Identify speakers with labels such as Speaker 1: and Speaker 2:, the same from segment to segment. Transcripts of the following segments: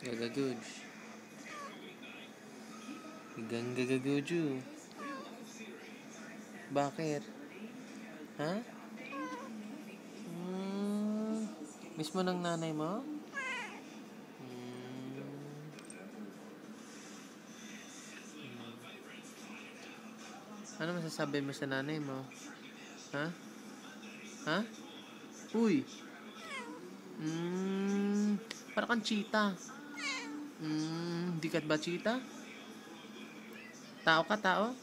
Speaker 1: Gagaguj. Gagagaguju. Bakit? Ha? Miss mo ng nanay mo? Ano masasabi mo sa nanay mo? Ha? Ha? Uy! Para kang cheetah. Di ka ba cheetah? Tao ka, tao?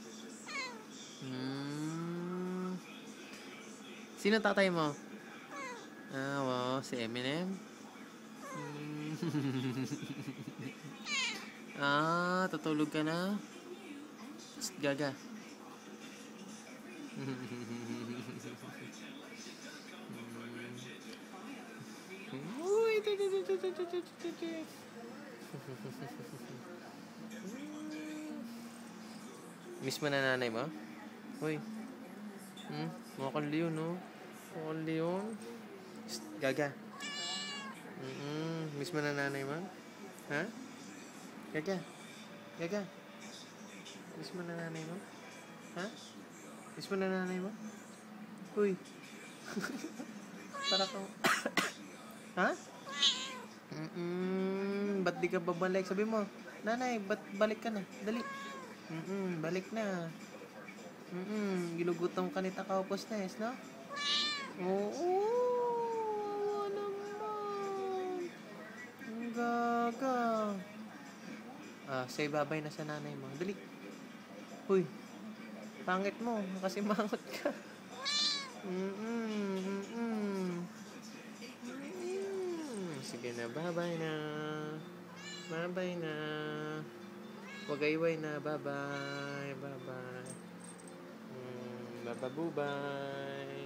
Speaker 1: Sino tatay mo? Wow, si Eminem. Tutulog ka na? Psst, gaga. Uy, miss mo na nanay mo? Uy. Mukha kang leon, no? Mukha kang leon. Psst, gaga. Miss mo na nanay mo? Ha? Gaga. Gaga. Miss mo na nanay mo? Ha? Miss mo na nanay mo? Uy. Para kang... Ha? Ba't di ka babalik? Sabi mo, nanay, ba't balik ka na? Dali. Balik na. Gilugutom ka ni Takaupos na, no? Oo. Naman. Ang gaga. Say bye-bye na sa nanay mo. Dali. Uy. Pangit mo. Kasi mangot ka. Sige na, bye-bye na. Bye-bye na. Wagayway na, bye-bye. Bye-bye. Bye-bye.